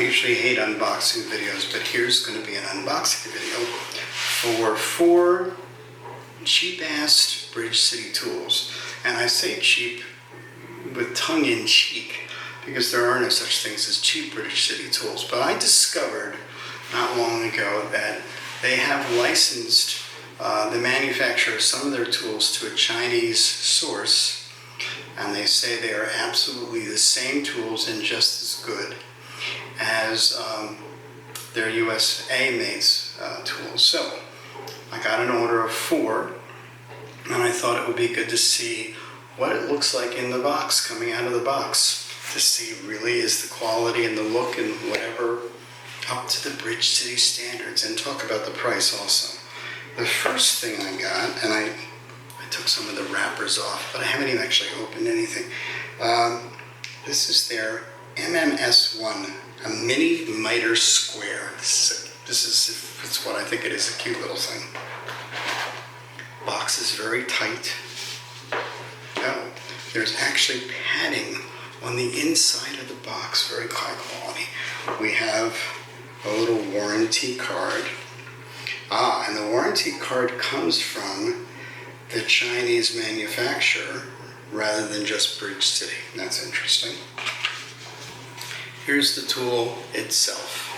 usually hate unboxing videos, but here's going to be an unboxing video for 4 cheap-ass Bridge City tools. And I say cheap with tongue-in-cheek because there are no such things as cheap Bridge City tools. But I discovered not long ago that they have licensed the manufacture of some of their tools to a Chinese source, and they say they are absolutely the same tools and just as good as their USA-made tools. So I got an order of 4, and I thought it would be good to see what it looks like in the box, coming out of the box, to see really is the quality and the look and whatever up to the Bridge City standards, and talk about the price also. The first thing I got, and I took some of the wrappers off, but I haven't even actually opened anything. This is their MS1 Mini Mitre Square. This is what I think it is, a cute little thing. Box is very tight. Oh, there's actually padding on the inside of the box, very high quality. We have a little warranty card. And the warranty card comes from the Chinese manufacturer rather than just Bridge City. That's interesting. Here's the tool itself.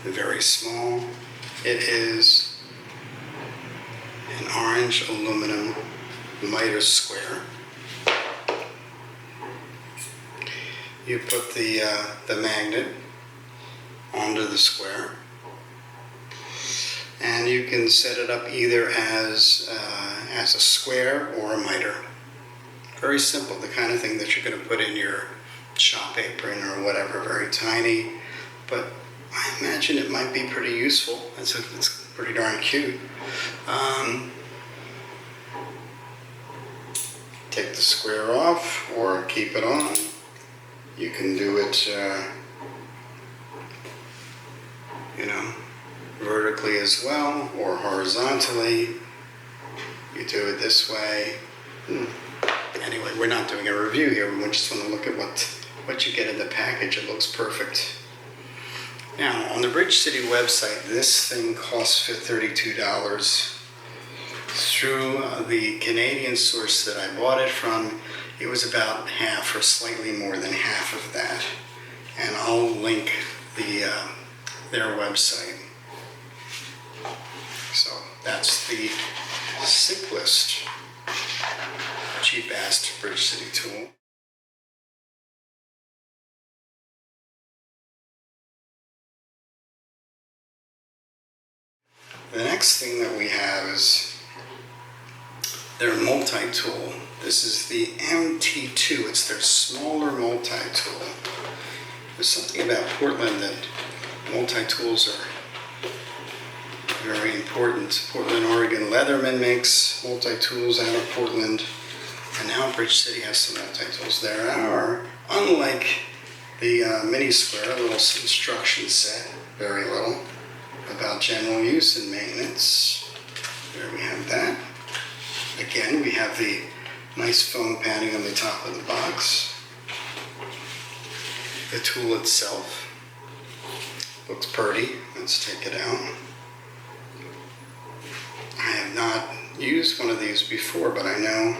Very small. It is an orange aluminum mitre square. You put the magnet onto the square, and you can set it up either as a square or a mitre. Very simple, the kind of thing that you're going to put in your shop apron or whatever, very tiny, but I imagine it might be pretty useful. It's pretty darn cute. Take the square off or keep it on. You can do it, vertically as well, or horizontally. You do it this way. Anyway, we're not doing a review here. We just want to look at what you get in the package. It looks perfect. Now, on the Bridge City website, this thing costs $32. Through the Canadian source that I bought it from, it was about half or slightly more than half of that. And I'll link their website. So that's the simplest cheap-ass Bridge City tool. The next thing that we have is their multi-tool. This is the MT2. It's their smaller multi-tool. There's something about Portland that multi-tools are very important. Portland, Oregon Leatherman makes multi-tools out of Portland, and now Bridge City has some multi-tools. There are, unlike the Mini Square, a little instruction set, very little, about general use and maintenance. There we have that. Again, we have the nice foam padding on the top of the box. The tool itself looks pretty. Let's take it out. I have not used one of these before, but I know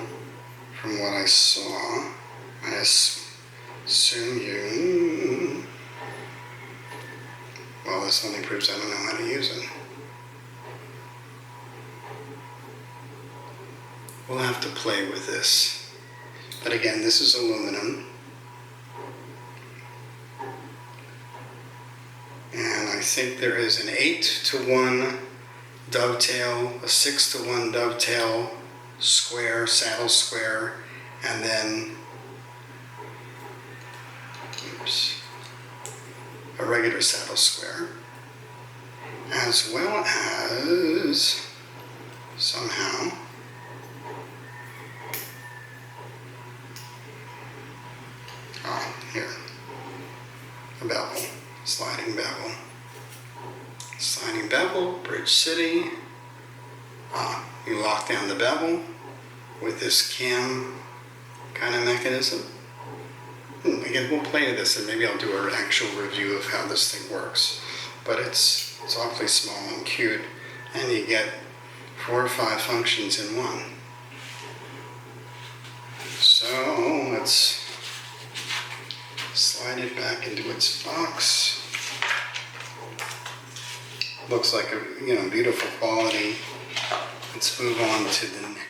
from what I saw, I assume well, this only proves I don't know how to use it. We'll have to play with this. But again, this is aluminum. And I think there is an 8-to-1 dovetail, a 6-to-1 dovetail, square, saddle square, and then a regular saddle square, as well as somehow here, a bevel, sliding bevel. Sliding bevel, Bridge City. You lock down the bevel with this cam kind of mechanism. Again, we'll play with this and maybe I'll do an actual review of how this thing works. But it's awfully small and cute, and you get 4 or 5 functions in one. So let's slide it back into its box. Looks like a beautiful quality. Let's move on to the next.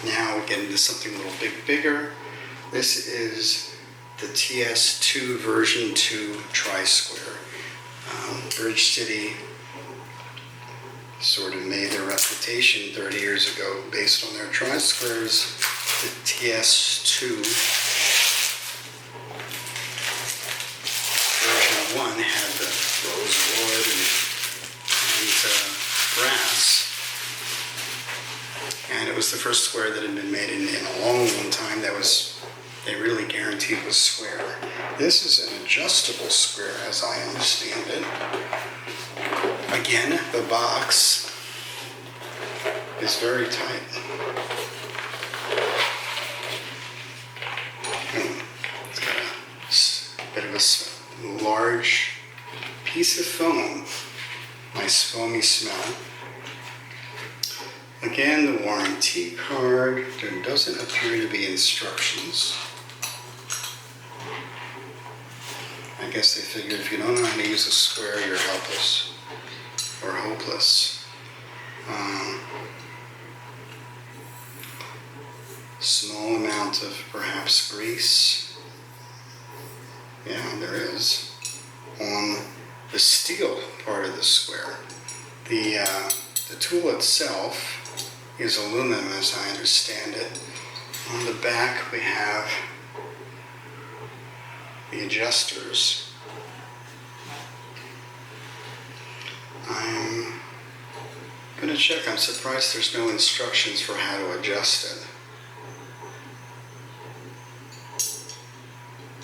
Now we get into something a little bit bigger. This is the TS2 version 2 Tri-Square. Bridge City sort of made their reputation 30 years ago based on their Tri-Squares. The TS2 version 1 had the rosewood and brass. And it was the first square that had been made in a long, long time that they really guaranteed was square. This is an adjustable square as I understand it. Again, the box is very tight. It's got a bit of a large piece of foam. Nice foamy smell. Again, the warranty card. There doesn't appear to be instructions. I guess they figured if you don't know how to use a square, you're helpless or hopeless. Small amount of perhaps grease. Yeah, there is. On the steel part of the square. The tool itself is aluminum as I understand it. On the back we have the adjusters. I'm going to check. I'm surprised there's no instructions for how to adjust it.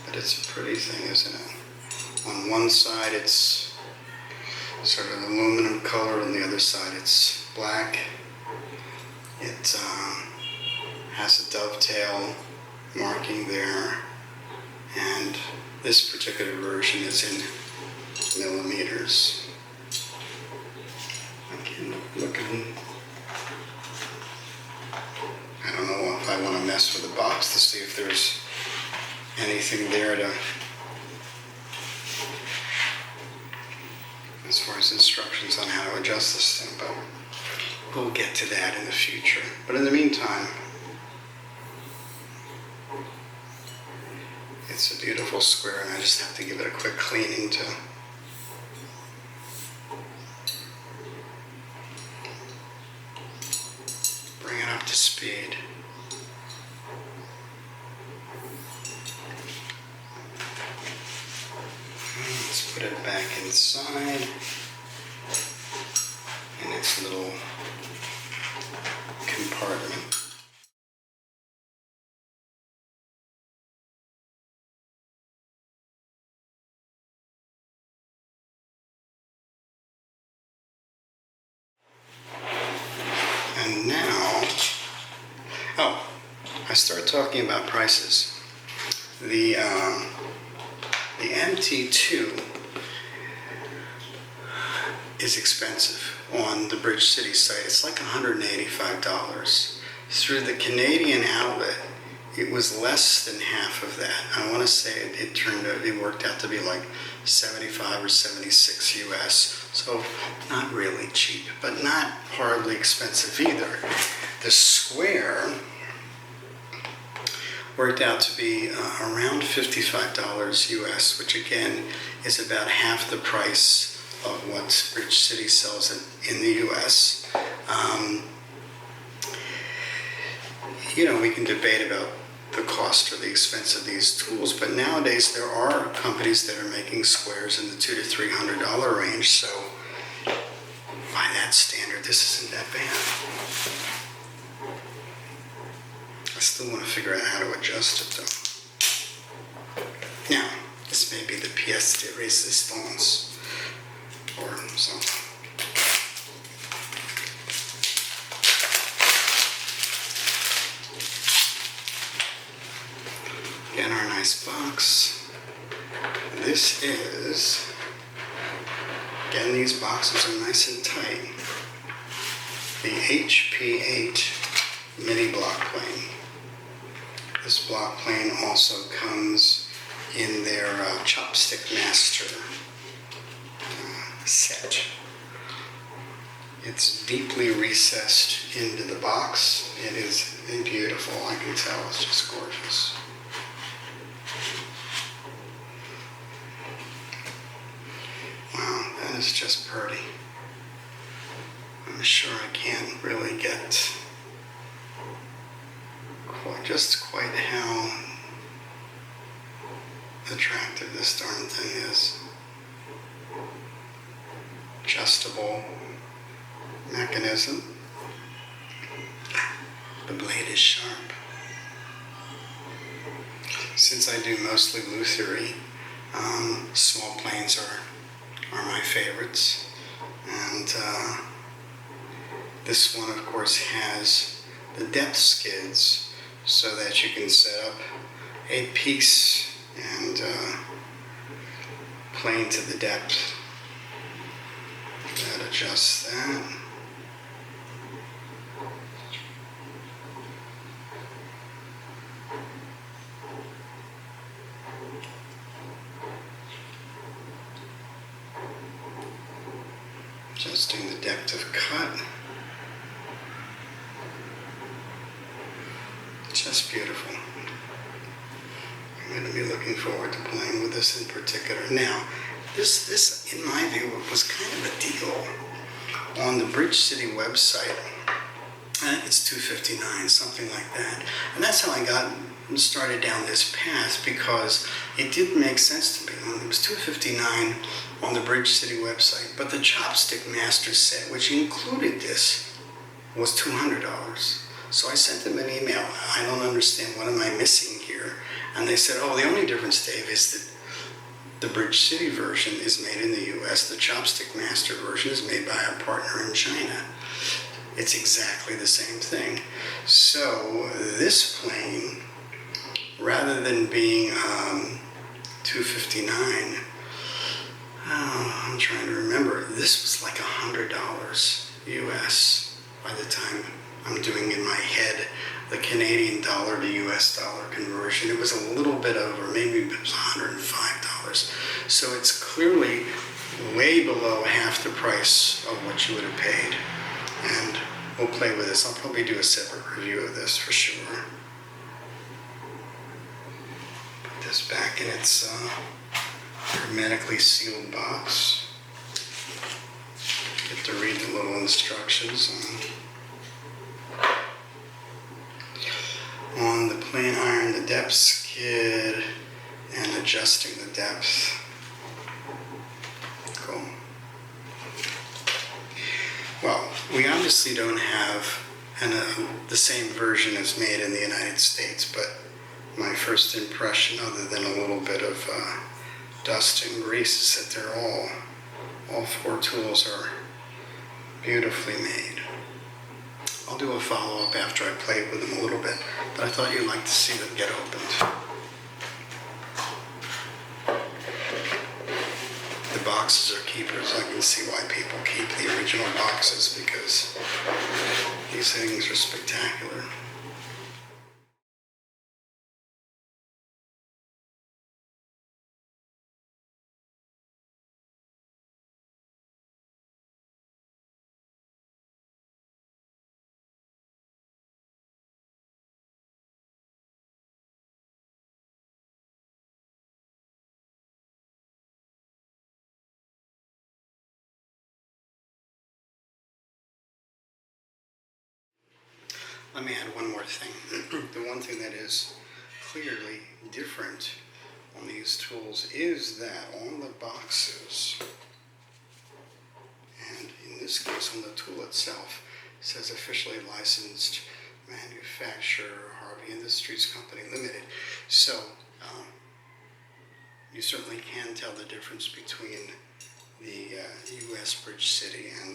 But it's a pretty thing, isn't it? On one side it's sort of an aluminum color, on the other side it's black. It has a dovetail marking there, and this particular version is in millimeters. Again, looking. I don't know if I want to mess with the box to see if there's anything there to, as far as instructions on how to adjust this thing, but we'll get to that in the future. But in the meantime, it's a beautiful square, and I just have to give it a quick cleaning to bring it up to speed. Let's put it back inside in its little compartment. And now, I start talking about prices. The MT2 is expensive on the Bridge City site. It's like $185. Through the Canadian outlet, it was less than half of that. I want to say it worked out to be like 75 or 76 US. So not really cheap, but not horribly expensive either. The Square worked out to be around $55 US, which again is about half the price of what Bridge City sells in the US. We can debate about the cost or the expense of these tools, but nowadays there are companies that are making squares in the $200 to $300 range, so by that standard, this isn't that bad. I still want to figure out how to adjust it though. Now, this may be the pièce de résistance. for it. So. Again, our nice box. This is, again, these boxes are nice and tight. The HP8 mini block plane. This block plane also comes in their Chopstick Master set. It's deeply recessed into the box. It is beautiful, I can tell. It's just gorgeous. Wow, that is just pretty. I'm sure I can't really get quite how attractive this darn thing is. Adjustable mechanism. The blade is sharp. Since I do mostly Luthier, small planes are my favorites. And this one, of course, has the depth skids so that you can set up a piece and plane to the depth. That adjusts that. Adjusting the depth of cut. Just beautiful. I'm going to be looking forward to playing with this in particular. Now, this in my view was kind of a deal on the Bridge City website. I think it's $259, something like that. And that's how I got started down this path, because it didn't make sense to me. It was $259 on the Bridge City website, but the Chopstick Master set, which included this, was $200. So I sent them an email. I don't understand. What am I missing here? And they said, oh, the only difference, Dave, is that the Bridge City version is made in the US. The Chopstick Master version is made by a partner in China. It's exactly the same thing. So this plane, rather than being $259, I'm trying to remember, this was like $100 US by the time I'm doing in my head the Canadian dollar to US dollar conversion. It was a little bit over, maybe it was $105. So it's clearly way below half the price of what you would have paid. And we'll play with this. I'll probably do a separate review of this for sure. Put this back in its hermetically sealed box. Get to read the little instructions on the plane iron, the depth skid, and adjusting the depth. Cool. Well, we obviously don't have the same version as made in the United States, but my first impression, other than a little bit of dust and grease, is that they're all four tools are beautifully made. I'll do a follow-up after I played with them a little bit, but I thought you'd like to see them get opened. The boxes are keepers. I can see why people keep the original boxes, because these things are spectacular. Let me add one more thing. The one thing that is clearly different on these tools is that on the boxes, and in this case on the tool itself, it says officially licensed manufacturer, Harvey Industries Company Limited. So you certainly can tell the difference between the US Bridge City and